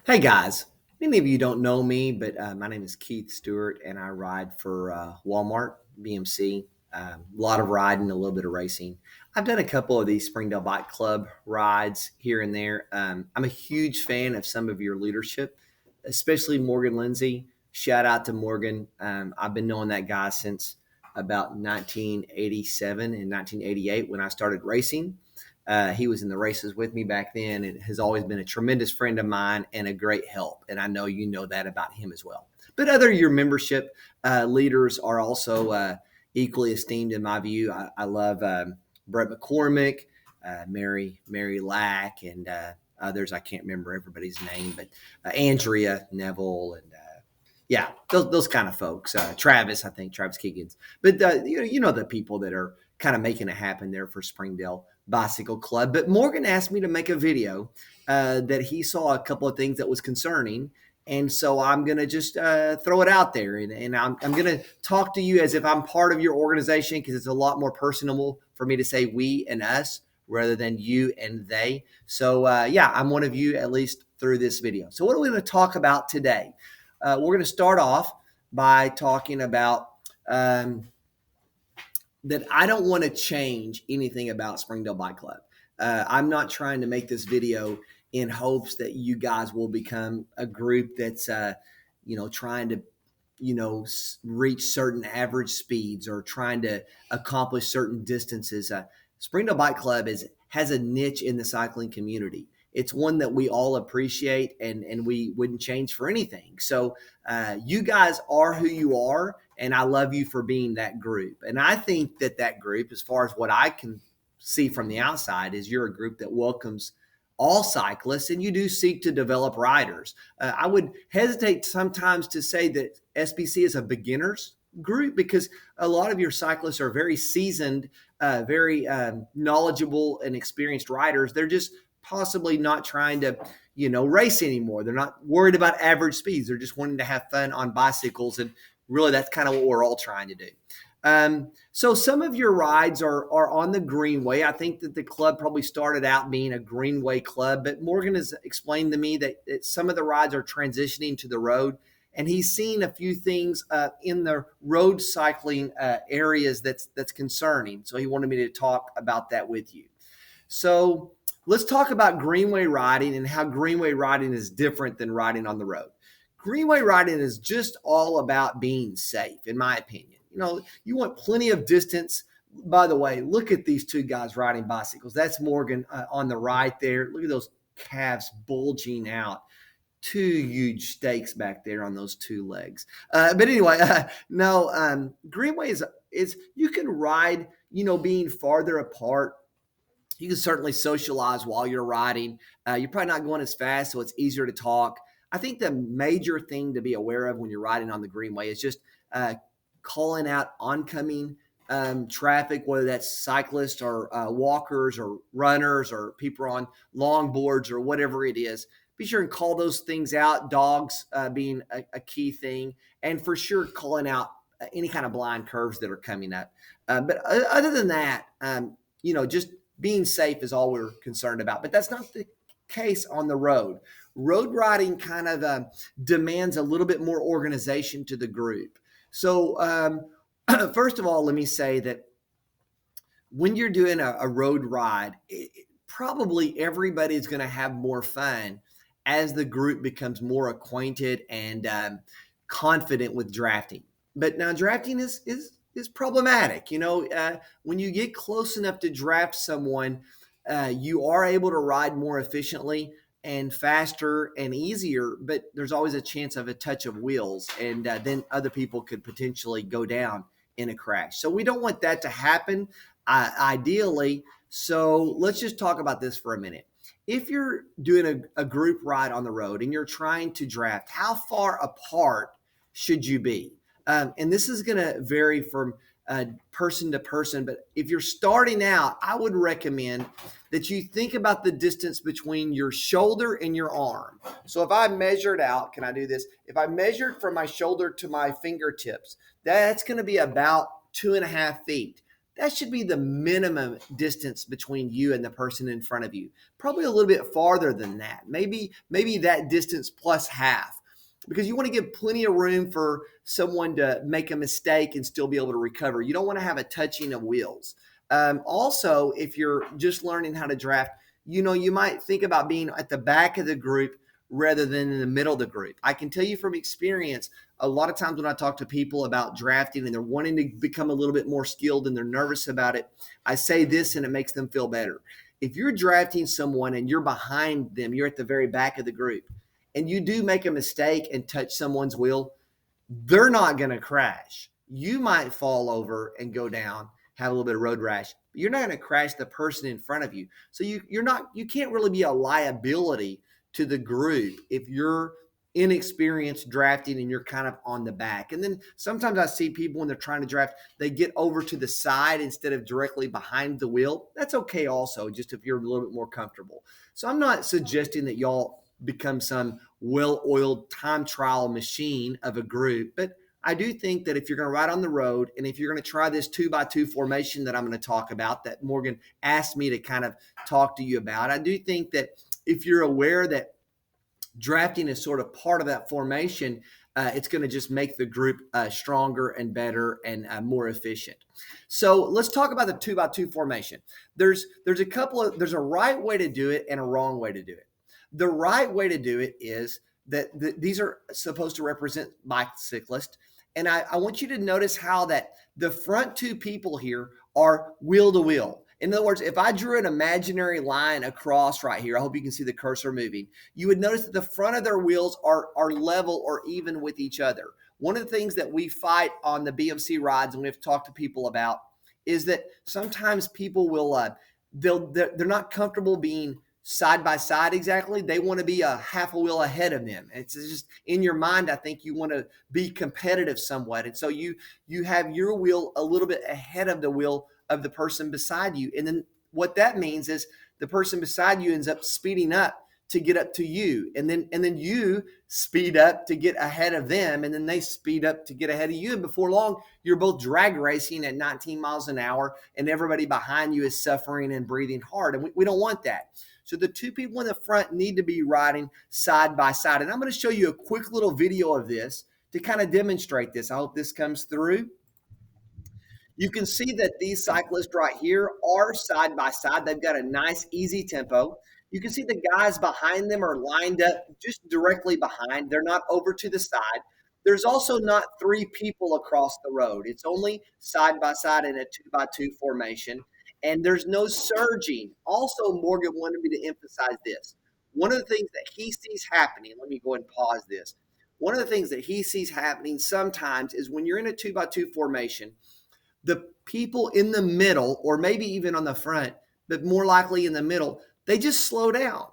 Hey guys, many of you don't know me, but my name is Keith Stewart and I ride for Walmart, BMC. A lot of riding, a little bit of racing. I've done a couple of these Springdale Bike Club rides here and there. I'm a huge fan of some of your leadership, especially Morgan Lindsay. Shout out to Morgan. I've been knowing that guy since about 1987 and 1988 when I started racing. He was in the races with me back then and has always been a tremendous friend of mine and a great help. And I know you know that about him as well. But other your membership leaders are also equally esteemed in my view. I love Brett McCormick, Mary Lack, and others. I can't remember everybody's name, but Andrea Neville and yeah, those kind of folks. Travis, I think Travis Keegans. But you know the people that are kind of making it happen there for Springdale Bicycle Club. But Morgan asked me to make a video that he saw a couple of things that was concerning. And so I'm going to just throw it out there. And I'm going to talk to you as if I'm part of your organization because it's a lot more personable for me to say we and us rather than you and they. So, yeah, I'm one of you at least through this video. So what are we going to talk about today? We're going to start off by talking about that I don't want to change anything about Springdale Bike Club. I'm not trying to make this video in hopes that you guys will become a group that's, trying to, reach certain average speeds or trying to accomplish certain distances. Springdale Bike Club has a niche in the cycling community. It's one that we all appreciate and we wouldn't change for anything. So you guys are who you are, and I love you for being that group. And I think that group, as far as what I can see from the outside, is you're a group that welcomes all cyclists, and you do seek to develop riders. I would hesitate sometimes to say that SBC is a beginner's group because a lot of your cyclists are very seasoned, very knowledgeable and experienced riders. They're just possibly not trying to, race anymore. They're not worried about average speeds. They're just wanting to have fun on bicycles. And really, that's kind of what we're all trying to do. So some of your rides are on the Greenway. I think that the club probably started out being a Greenway club, but Morgan has explained to me that some of the rides are transitioning to the road. And he's seen a few things in the road cycling areas that's concerning. So he wanted me to talk about that with you. So let's talk about Greenway riding and how Greenway riding is different than riding on the road. Greenway riding is just all about being safe, in my opinion. You want plenty of distance. By the way, look at these two guys riding bicycles. That's Morgan on the right there. Look at those calves bulging out. Two huge stakes back there on those two legs. But anyway, no, Greenway is you can ride, being farther apart. You can certainly socialize while you're riding. You're probably not going as fast, so it's easier to talk. I think the major thing to be aware of when you're riding on the Greenway is just calling out oncoming traffic, whether that's cyclists or walkers or runners or people on longboards or whatever it is. Be sure and call those things out, dogs being a key thing, and for sure calling out any kind of blind curves that are coming up. But other than that, just being safe is all we're concerned about. But that's not the case on the road. Road riding kind of demands a little bit more organization to the group. So first of all, let me say that when you're doing a road ride, probably everybody's going to have more fun as the group becomes more acquainted and confident with drafting. But now drafting is problematic. When you get close enough to draft someone, you are able to ride more efficiently and faster and easier, but there's always a chance of a touch of wheels, and then other people could potentially go down in a crash. So we don't want that to happen, ideally. So let's just talk about this for a minute. If you're doing a group ride on the road and you're trying to draft, how far apart should you be? And this is going to vary from person to person, but if you're starting out, I would recommend that you think about the distance between your shoulder and your arm. So if I measured out, can I do this? If I measured from my shoulder to my fingertips, that's going to be about 2.5 feet. that should be the minimum distance between you and the person in front of you. Probably a little bit farther than that. Maybe that distance plus half, because you want to give plenty of room for someone to make a mistake and still be able to recover. You don't want to have a touching of wheels. Also, if you're just learning how to draft, you might think about being at the back of the group rather than in the middle of the group. I can tell you from experience, a lot of times when I talk to people about drafting and they're wanting to become a little bit more skilled and they're nervous about it, I say this and it makes them feel better. If you're drafting someone and you're behind them, you're at the very back of the group, and you do make a mistake and touch someone's wheel, they're not going to crash. You might fall over and go down, have a little bit of road rash, but you're not going to crash the person in front of you. So you can't really be a liability to the group if you're inexperienced drafting and you're kind of on the back. And then sometimes I see people when they're trying to draft, they get over to the side instead of directly behind the wheel. That's okay also, just if you're a little bit more comfortable. So I'm not suggesting that y'all become some well-oiled time trial machine of a group, but I do think that if you're going to ride on the road and if you're going to try this 2x2 formation that I'm going to talk about, that Morgan asked me to kind of talk to you about, I do think that if you're aware that drafting is sort of part of that formation, it's going to just make the group stronger and better and more efficient. So let's talk about the 2x2 formation. There's a right way to do it and a wrong way to do it. The right way to do it is that these are supposed to represent bicyclists. And I want you to notice how that the front two people here are wheel to wheel. In other words, if I drew an imaginary line across right here, I hope you can see the cursor moving, you would notice that the front of their wheels are level or even with each other. One of the things that we fight on the BMC rides and we have to talk to people about is that sometimes people will, they're not comfortable being side by side exactly. They want to be a half a wheel ahead of them. It's just in your mind, I think you want to be competitive somewhat. And so you have your wheel a little bit ahead of the wheel of the person beside you. And then what that means is the person beside you ends up speeding up to get up to you. And then you speed up to get ahead of them. And then they speed up to get ahead of you. And before long, you're both drag racing at 19 miles an hour and everybody behind you is suffering and breathing hard. And we don't want that. So the two people in the front need to be riding side by side. And I'm going to show you a quick little video of this to kind of demonstrate this. I hope this comes through. You can see that these cyclists right here are side by side. They've got a nice, easy tempo. You can see the guys behind them are lined up just directly behind. They're not over to the side. There's also not three people across the road. It's only side by side in a 2x2 formation. And there's no surging. Also, Morgan wanted me to emphasize this. One of the things that he sees happening, let me go ahead and pause this. One of the things that he sees happening sometimes is when you're in a 2x2 formation, the people in the middle, or maybe even on the front, but more likely in the middle, they just slow down.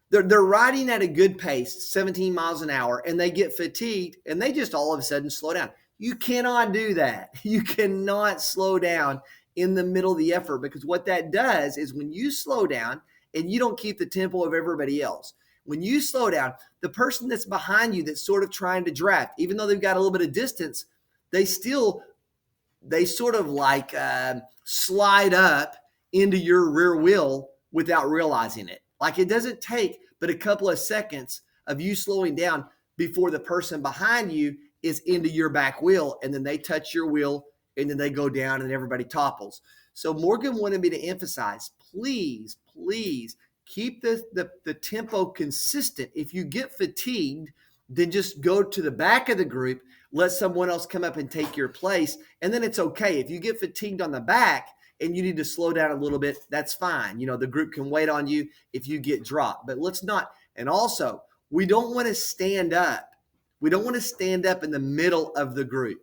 They're riding at a good pace, 17 miles an hour, and they get fatigued, and they just all of a sudden slow down. You cannot do that. You cannot slow down in the middle of the effort, because what that does is when you slow down and you don't keep the tempo of everybody else, when you slow down, the person that's behind you that's sort of trying to draft, even though they've got a little bit of distance, they sort of like slide up into your rear wheel without realizing it. Like it doesn't take but a couple of seconds of you slowing down before the person behind you is into your back wheel, and then they touch your wheel, and then they go down and everybody topples. So Morgan wanted me to emphasize, please keep the tempo consistent. If you get fatigued, then just go to the back of the group, let someone else come up and take your place, and then it's okay. If you get fatigued on the back and you need to slow down a little bit, that's fine. The group can wait on you if you get dropped. But let's not. And also, we don't want to stand up. We don't want to stand up in the middle of the group.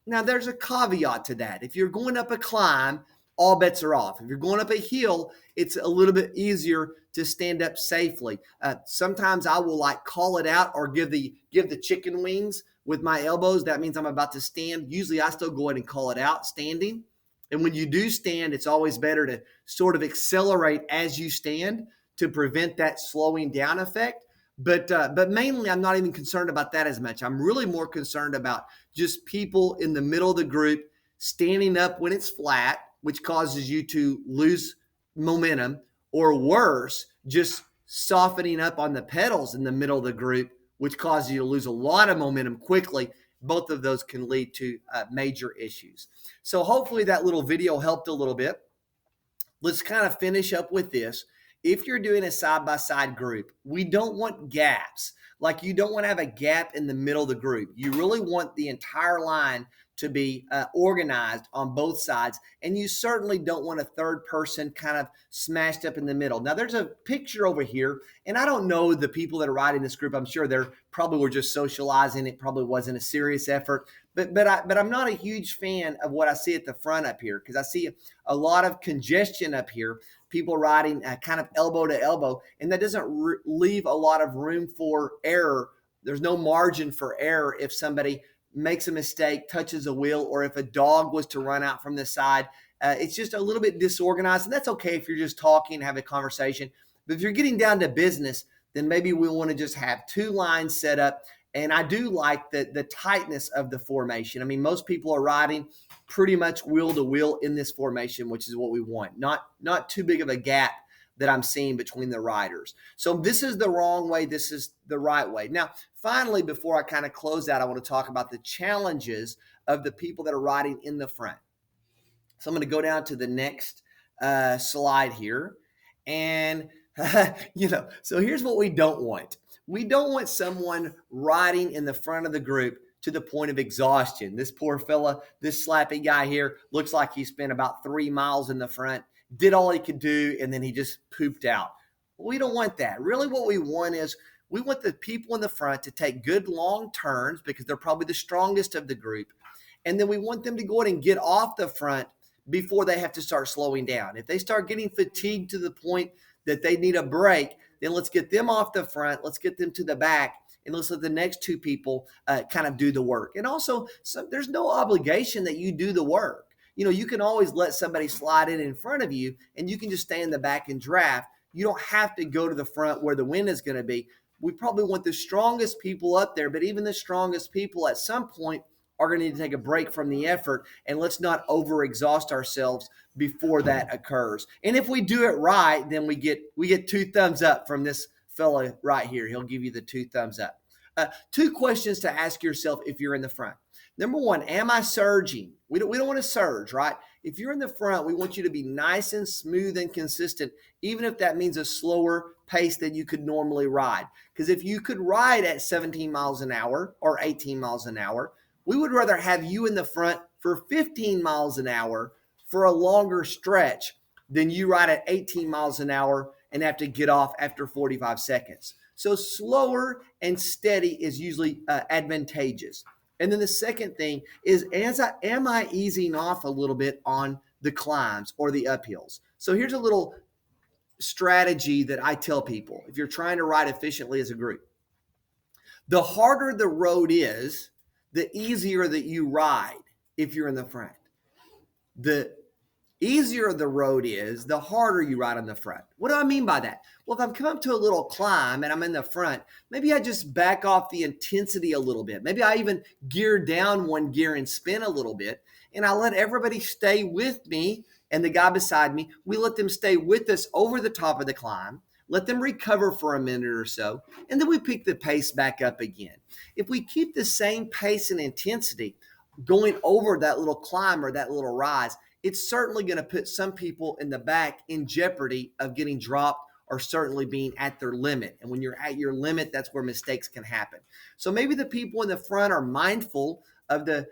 Now, there's a caveat to that. If you're going up a climb, all bets are off. If you're going up a hill, it's a little bit easier to stand up safely. Sometimes I will call it out or give the chicken wings with my elbows. That means I'm about to stand. Usually I still go ahead and call it out standing. And when you do stand, it's always better to sort of accelerate as you stand to prevent that slowing down effect. But mainly, I'm not even concerned about that as much. I'm really more concerned about just people in the middle of the group standing up when it's flat which causes you to lose momentum, or worse, just softening up on the pedals in the middle of the group, which causes you to lose a lot of momentum quickly. Both of those can lead to major issues. So hopefully that little video helped a little bit. Let's kind of finish up with this. If you're doing a side-by-side group, we don't want gaps. Like, you don't want to have a gap in the middle of the group. You really want the entire line to be organized on both sides. And you certainly don't want a third person kind of smashed up in the middle. Now, there's a picture over here, and I don't know the people that are riding this group. I'm sure they're probably were just socializing. It probably wasn't a serious effort. But I'm not a huge fan of what I see at the front up here, because I see a lot of congestion up here, people riding kind of elbow to elbow, and that doesn't leave a lot of room for error. There's no margin for error if somebody makes a mistake, touches a wheel, or if a dog was to run out from the side. It's just a little bit disorganized, and that's okay if you're just talking, have a conversation. But if you're getting down to business, then maybe we want to just have two lines set up. And I do like the tightness of the formation. I mean, most people are riding pretty much wheel to wheel in this formation, which is what we want. Not too big of a gap that I'm seeing between the riders. So this is the wrong way. This is the right way. Now, finally, before I kind of close out, I want to talk about the challenges of the people that are riding in the front. So I'm going to go down to the next slide here. And, so here's what we don't want. We don't want someone riding in the front of the group to the point of exhaustion. This poor fella, this slappy guy here, looks like he spent about 3 miles in the front, did all he could do, and then he just pooped out. We don't want that. Really what we want is we want the people in the front to take good long turns, because they're probably the strongest of the group. And then we want them to go ahead and get off the front before they have to start slowing down. If they start getting fatigued to the point that they need a break, then let's get them off the front, let's get them to the back, and let's let the next two people kind of do the work. And also, there's no obligation that you do the work. You can always let somebody slide in front of you, and you can just stay in the back and draft. You don't have to go to the front where the wind is going to be. We probably want the strongest people up there, but even the strongest people at some point are going to need to take a break from the effort, and let's not overexhaust ourselves before that occurs. And if we do it right, then we get 2 thumbs up from this fella right here. He'll give you the 2 thumbs up. 2 questions to ask yourself if you're in the front. Number 1, am I surging? We don't want to surge, right? If you're in the front, we want you to be nice and smooth and consistent, even if that means a slower pace than you could normally ride. Because if you could ride at 17 miles an hour or 18 miles an hour, we would rather have you in the front for 15 miles an hour for a longer stretch than you ride at 18 miles an hour and have to get off after 45 seconds. So slower and steady is usually advantageous. And then the second thing is, am I easing off a little bit on the climbs or the uphills? So here's a little strategy that I tell people if you're trying to ride efficiently as a group. The harder the road is, the easier that you ride if you're in the front. The easier the road is, the harder you ride on the front. What do I mean by that? Well, if I'm coming to a little climb and I'm in the front, maybe I just back off the intensity a little bit. Maybe I even gear down 1 gear and spin a little bit, and I let everybody stay with me, and the guy beside me, we let them stay with us over the top of the climb. Let them recover for a minute or so, and then we pick the pace back up again. If we keep the same pace and intensity going over that little climb or that little rise, it's certainly going to put some people in the back in jeopardy of getting dropped or certainly being at their limit. And when you're at your limit, that's where mistakes can happen. So maybe the people in the front are mindful of the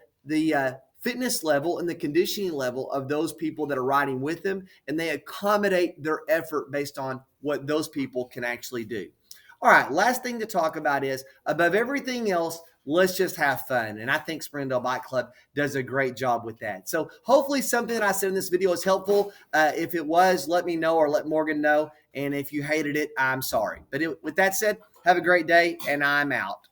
fitness level and the conditioning level of those people that are riding with them, and they accommodate their effort based on what those people can actually do. All right, last thing to talk about is, above everything else, let's just have fun. And I think Springdale Bike Club does a great job with that. So hopefully something that I said in this video is helpful. If it was, let me know or let Morgan know. And if you hated it, I'm sorry. But with that said, have a great day, and I'm out.